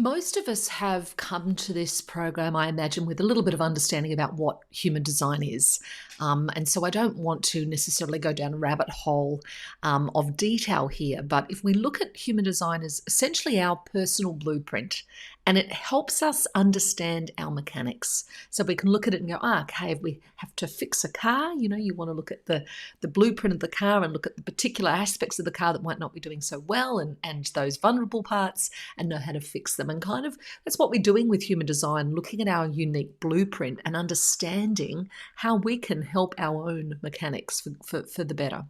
Most of us have come to this program, I imagine, with a little bit of understanding about what human design is. And so I don't want to necessarily go down a rabbit hole of detail here. But if we look at human design as essentially our personal blueprint, and it helps us understand our mechanics. So we can look at it and go, okay, if we have to fix a car, you want to look at the blueprint of the car and look at the particular aspects of the car that might not be doing so well and those vulnerable parts and know how to fix them. And kind of that's what we're doing with human design, looking at our unique blueprint and understanding how we can help our own mechanics for the better.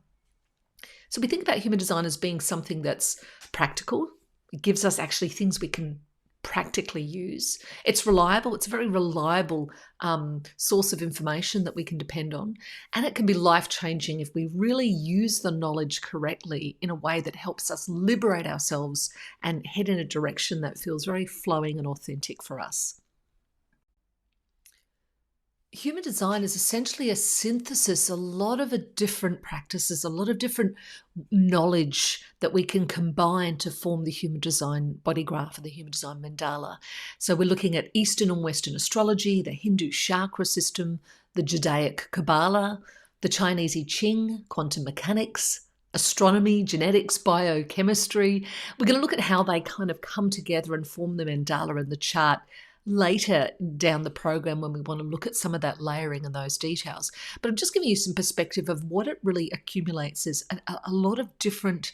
So we think about human design as being something that's practical. It gives us actually things we can practically use. It's reliable. It's a very reliable source of information that we can depend on. And it can be life-changing if we really use the knowledge correctly in a way that helps us liberate ourselves and head in a direction that feels very flowing and authentic for us. Human design is essentially a synthesis, a lot of different practices, a lot of different knowledge that we can combine to form the human design body graph or the human design mandala. So we're looking at Eastern and Western astrology, the Hindu chakra system, the Judaic Kabbalah, the Chinese I Ching, quantum mechanics, astronomy, genetics, biochemistry. We're going to look at how they kind of come together and form the mandala and the chart later down the program when we want to look at some of that layering and those details. But I'm just giving you some perspective of what it really accumulates as a lot of different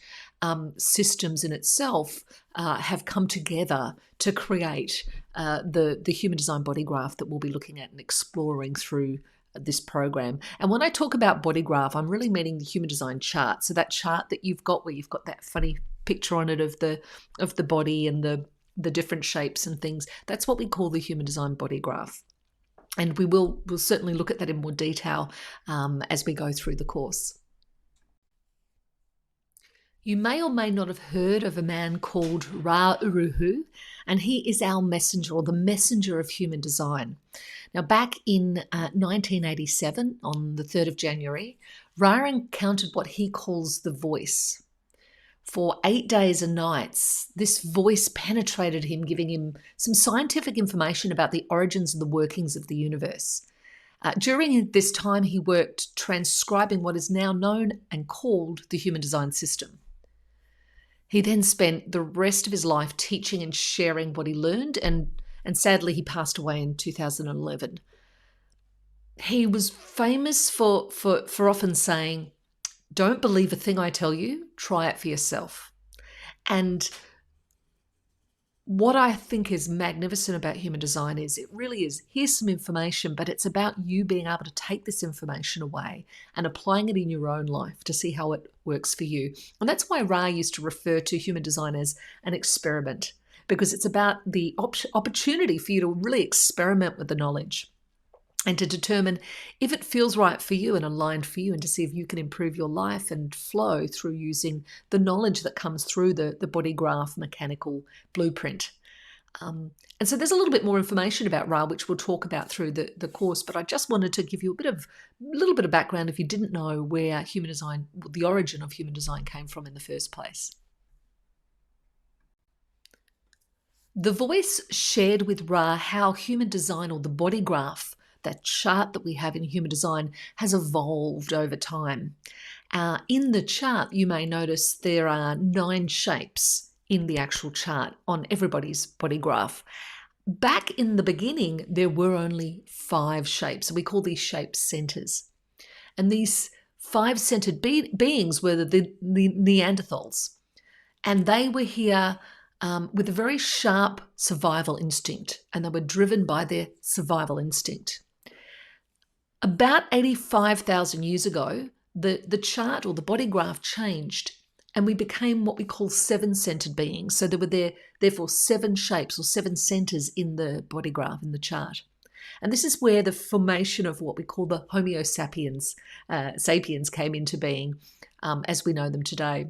systems in itself have come together to create the human design body graph that we'll be looking at and exploring through this program. And when I talk about body graph, I'm really meaning the human design chart. So that chart that you've got where you've got that funny picture on it of the body and the different shapes and things, that's what we call the human design body graph. And we'll certainly look at that in more detail as we go through the course. You may or may not have heard of a man called Ra Uru Hu, and he is our messenger, or the messenger of human design. Now, back in 1987, on the 3rd of January, Ra encountered what he calls the voice. For 8 days and nights, this voice penetrated him, giving him some scientific information about the origins and the workings of the universe. During this time, he worked transcribing what is now known and called the human design system. He then spent the rest of his life teaching and sharing what he learned, and sadly, he passed away in 2011. He was famous for often saying, "Don't believe a thing I tell you, try it for yourself." And what I think is magnificent about human design is it really is, here's some information, but it's about you being able to take this information away and applying it in your own life to see how it works for you. And that's why Ra used to refer to human design as an experiment, because it's about the opportunity for you to really experiment with the knowledge and to determine if it feels right for you and aligned for you, and to see if you can improve your life and flow through using the knowledge that comes through the body graph mechanical blueprint. And so there's a little bit more information about Ra, which we'll talk about through the course, but I just wanted to give you a little bit of background if you didn't know where human design, the origin of human design came from in the first place. The voice shared with Ra how human design, or the body graph, that chart that we have in human design, has evolved over time. In the chart, you may notice there are 9 shapes in the actual chart on everybody's body graph. Back in the beginning, there were only 5 shapes. We call these shapes centers. And these 5-centered beings were the Neanderthals. And they were here with a very sharp survival instinct, and they were driven by their survival instinct. About 85,000 years ago, the chart or the body graph changed, and we became what we call 7-centered beings. So there were therefore 7 shapes or 7 centers in the body graph, in the chart. And this is where the formation of what we call the Homo sapiens came into being as we know them today.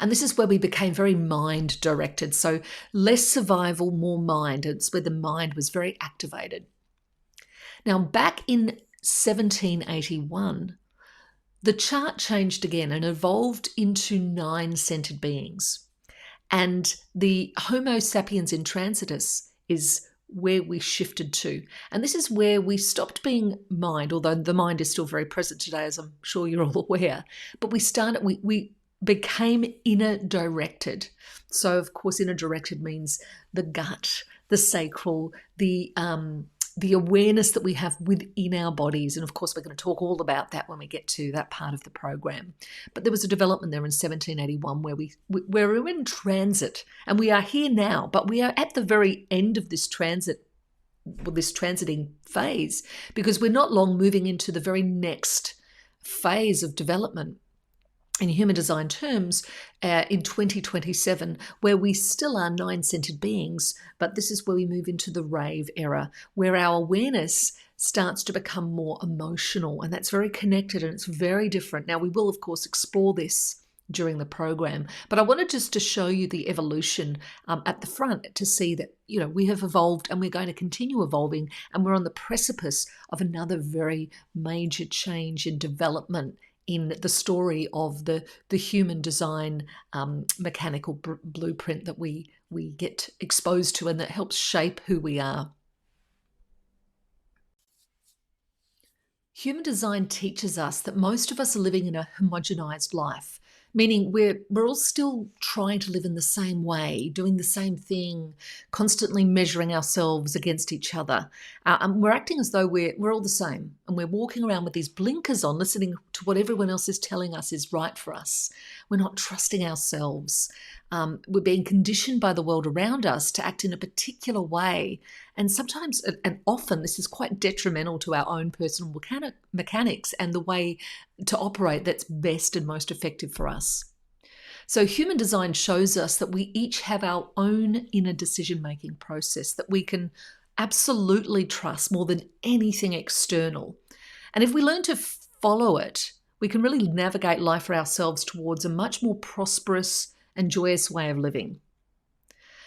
And this is where we became very mind-directed. So less survival, more mind. It's where the mind was very activated. Now, back in 1781, the chart changed again and evolved into 9-centered beings. And the Homo sapiens intransitus is where we shifted to. And this is where we stopped being mind, although the mind is still very present today, as I'm sure you're all aware. But we became inner directed. So, of course, inner directed means the gut, the sacral, the awareness that we have within our bodies. And of course, we're going to talk all about that when we get to that part of the program. But there was a development there in 1781 where we were in transit, and we are here now, but we are at the very end of this transit, this transiting phase, because we're not long moving into the very next phase of development in human design terms in 2027, where we still are nine-centered beings, but this is where we move into the rave era, where our awareness starts to become more emotional, and that's very connected and it's very different. Now, we will, of course, explore this during the program, but I wanted just to show you the evolution at the front to see that, you know, we have evolved and we're going to continue evolving, and we're on the precipice of another very major change in development in the story of the human design mechanical blueprint that we get exposed to and that helps shape who we are. Human design teaches us that most of us are living in a homogenized life, meaning we're all still trying to live in the same way, doing the same thing, constantly measuring ourselves against each other. And we're acting as though we're all the same, and we're walking around with these blinkers on, listening to what everyone else is telling us is right for us. We're not trusting ourselves. We're being conditioned by the world around us to act in a particular way. And sometimes, and often, this is quite detrimental to our own personal mechanics and the way to operate that's best and most effective for us. So human design shows us that we each have our own inner decision-making process that we can absolutely trust more than anything external. And if we learn to follow it, we can really navigate life for ourselves towards a much more prosperous and joyous way of living.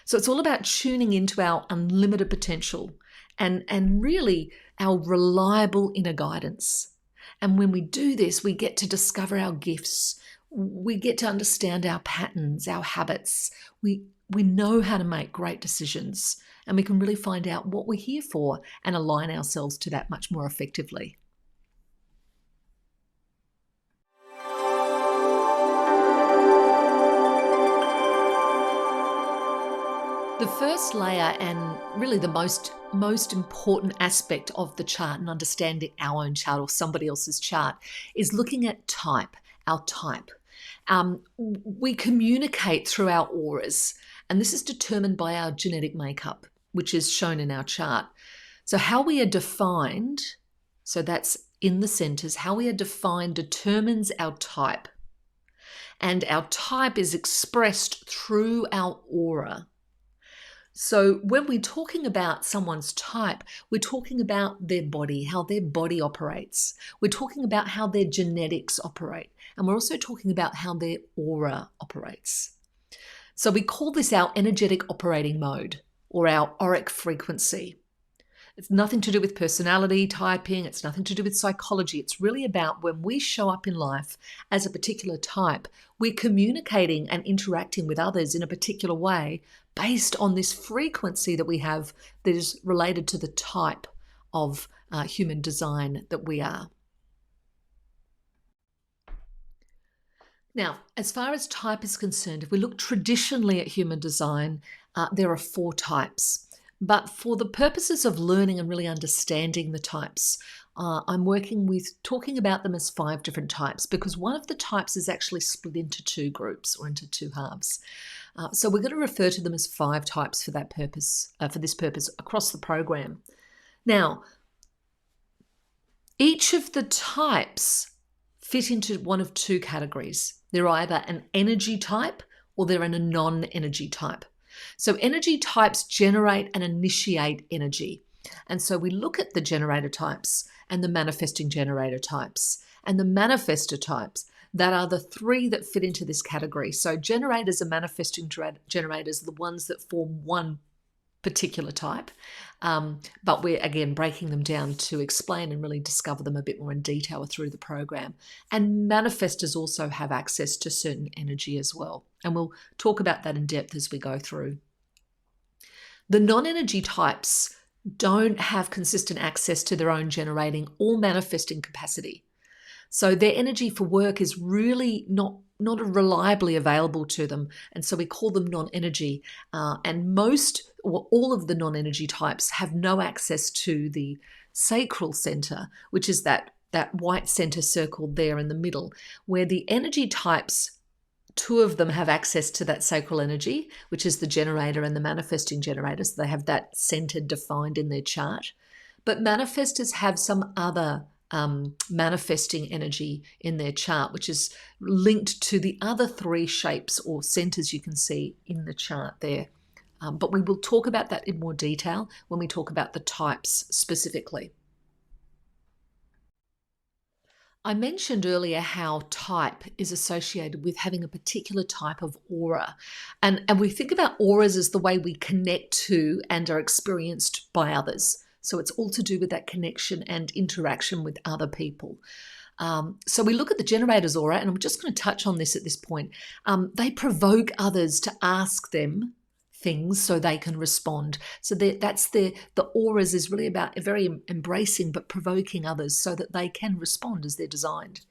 So it's all about tuning into our unlimited potential and really our reliable inner guidance. And when we do this, we get to discover our gifts. We get to understand our patterns, our habits. We know how to make great decisions, and we can really find out what we're here for and align ourselves to that much more effectively. The first layer, and really the most important aspect of the chart and understanding our own chart or somebody else's chart, is looking at type, our type. We communicate through our auras, and this is determined by our genetic makeup, which is shown in our chart. So how we are defined, so that's in the centers, how we are defined determines our type. And our type is expressed through our aura. So when we're talking about someone's type, we're talking about their body, how their body operates. We're talking about how their genetics operate. And we're also talking about how their aura operates. So we call this our energetic operating mode, or our auric frequency. It's nothing to do with personality typing. It's nothing to do with psychology. It's really about when we show up in life as a particular type, we're communicating and interacting with others in a particular way based on this frequency that we have that is related to the type of human design that we are. Now, as far as type is concerned, if we look traditionally at human design, there are 4 types. But for the purposes of learning and really understanding the types, I'm working with talking about them as 5 different types, because one of the types is actually split into 2 groups or into 2 halves. So we're going to refer to them as 5 types for that purpose, for this purpose across the program. Now, each of the types fit into one of 2 categories. They're either an energy type or they're in a non-energy type. So energy types generate and initiate energy. And so we look at the generator types and the manifesting generator types and the manifestor types. That are the 3 that fit into this category. So generators and manifesting generators are the ones that form one particular type. But we're, again, breaking them down to explain and really discover them a bit more in detail through the program. And manifestors also have access to certain energy as well. And we'll talk about that in depth as we go through. The non-energy types don't have consistent access to their own generating or manifesting capacity. So their energy for work is really not reliably available to them. And so we call them non-energy. And most or all of the non-energy types have no access to the sacral center, which is that white center circled there in the middle, where the energy types, two of them have access to that sacral energy, which is the generator and the manifesting generator. So they have that center defined in their chart. But manifestors have some other manifesting energy in their chart, which is linked to the other three shapes or centers you can see in the chart there. But we will talk about that in more detail when we talk about the types specifically. I mentioned earlier how type is associated with having a particular type of aura. And we think about auras as the way we connect to and are experienced by others. So it's all to do with that connection and interaction with other people. So we look at the generator's aura, and I'm just going to touch on this at this point. They provoke others to ask them things so they can respond. So that's the auras is really about very embracing but provoking others so that they can respond as they're designed.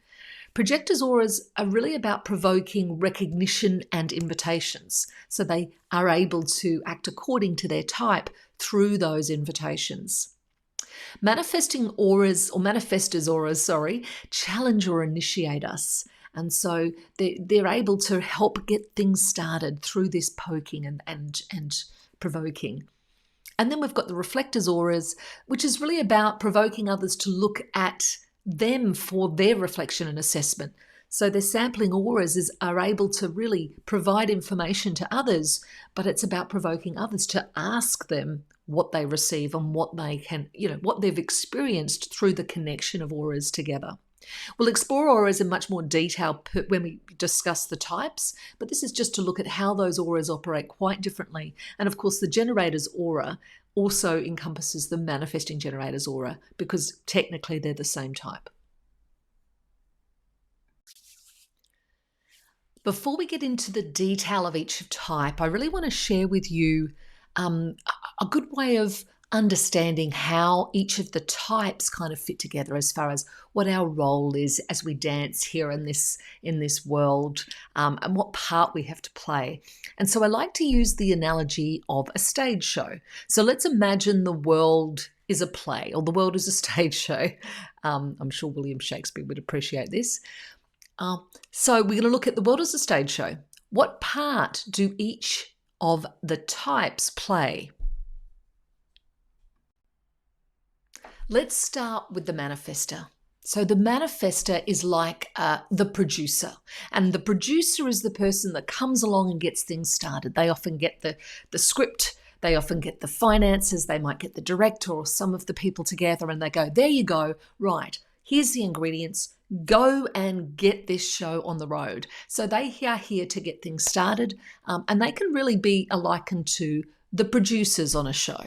Projectors' auras are really about provoking recognition and invitations. So they are able to act according to their type through those invitations. Manifesting auras, or manifestors' auras, challenge or initiate us. And so they're able to help get things started through this poking and provoking. And then we've got the reflectors' auras, which is really about provoking others to look at them for their reflection and assessment. So their sampling auras are able to really provide information to others, but it's about provoking others to ask them what they receive and what they can, what they've experienced through the connection of auras together. We'll explore auras in much more detail when we discuss the types, but this is just to look at how those auras operate quite differently. And of course, the generator's aura also encompasses the manifesting generator's aura because technically they're the same type. Before we get into the detail of each type, I really want to share with you a good way of understanding how each of the types kind of fit together as far as what our role is as we dance here in this world, and what part we have to play. And so I like to use the analogy of a stage show. So let's imagine the world is a play, or the world is a stage show. I'm sure William Shakespeare would appreciate this. So we're going to look at the world as a stage show. What part do each of the types play? Let's start with the manifestor. So the manifestor is like the producer, and the producer is the person that comes along and gets things started. They often get the script, they often get the finances, they might get the director or some of the people together, and they go, there you go, right, here's the ingredients, go and get this show on the road. So they are here to get things started, and they can really be likened to the producers on a show.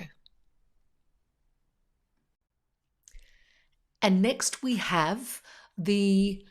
And next we have the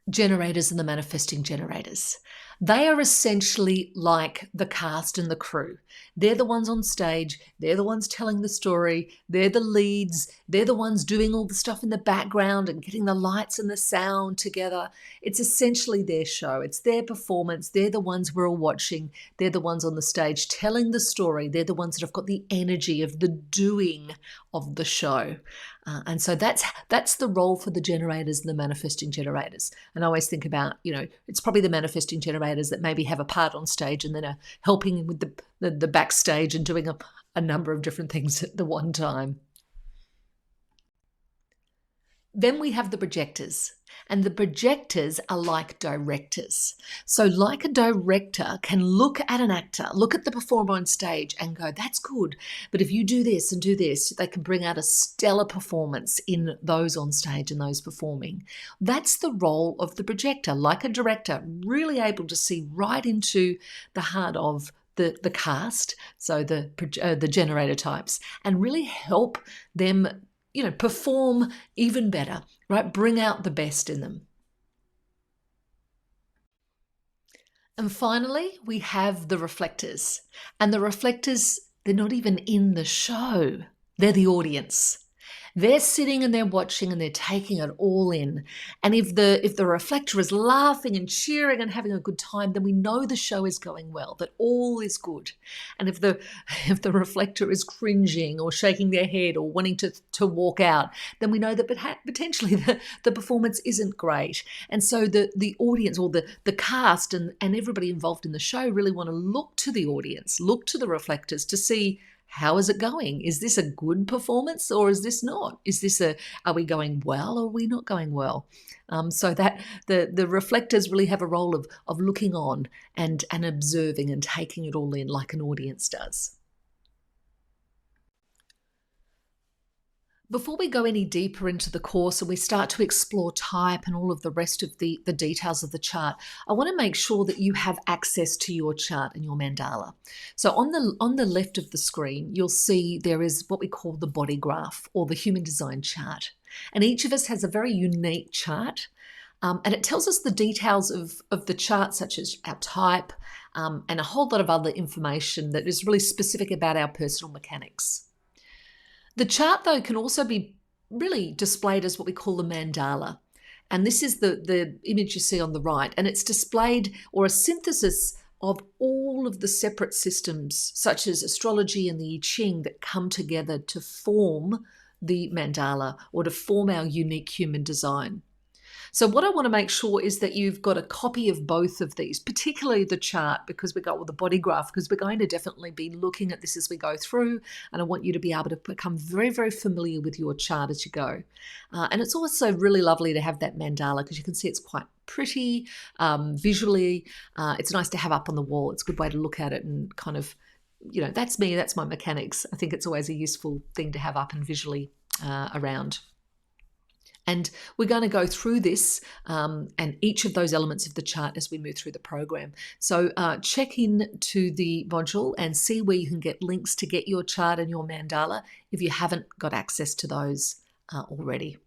generators and the manifesting generators. They are essentially like the cast and the crew. They're the ones on stage. They're the ones telling the story. They're the leads. They're the ones doing all the stuff in the background and getting the lights and the sound together. It's essentially their show. It's their performance. They're the ones we're all watching. They're the ones on the stage telling the story. They're the ones that have got the energy of the doing of the show. And so that's the role for the generators and the manifesting generators. And I always think about, it's probably the manifesting generators that maybe have a part on stage and then are helping with the backstage and doing a number of different things at the one time. Then we have the projectors, and the projectors are like directors. So like a director can look at an actor, look at the performer on stage and go, that's good. But if you do this and do this, they can bring out a stellar performance in those on stage and those performing. That's the role of the projector, like a director, really able to see right into the heart of the cast, so the generator types, and really help them, perform even better, right? Bring out the best in them. And finally, we have the reflectors. And the reflectors, they're not even in the show, they're the audience. They're sitting and they're watching and they're taking it all in. And if the reflector is laughing and cheering and having a good time, then we know the show is going well, that all is good. And if the reflector is cringing or shaking their head or wanting to walk out, then we know that potentially the performance isn't great. And so the audience, or the cast and everybody involved in the show, really want to look to the audience, look to the reflectors to see, how is it going? Is this a good performance or is this not? Are we going well or are we not going well? So that the reflectors really have a role of looking on and observing and taking it all in like an audience does. Before we go any deeper into the course and we start to explore type and all of the rest of the details of the chart, I want to make sure that you have access to your chart and your mandala. So on the left of the screen, you'll see there is what we call the body graph, or the human design chart. And each of us has a very unique chart. And it tells us the details of the chart, such as our type, and a whole lot of other information that is really specific about our personal mechanics. The chart, though, can also be really displayed as what we call the mandala. And this is the image you see on the right. And it's displayed, or a synthesis of all of the separate systems, such as astrology and the I Ching, that come together to form the mandala, or to form our unique human design. So what I want to make sure is that you've got a copy of both of these, particularly the chart, because we got with the body graph, because we're going to definitely be looking at this as we go through, and I want you to be able to become very, very familiar with your chart as you go. And it's also really lovely to have that mandala, because you can see it's quite pretty visually. It's nice to have up on the wall. It's a good way to look at it and kind of, that's me, that's my mechanics. I think it's always a useful thing to have up and visually around. And we're going to go through this and each of those elements of the chart as we move through the program. So check in to the module and see where you can get links to get your chart and your mandala if you haven't got access to those already.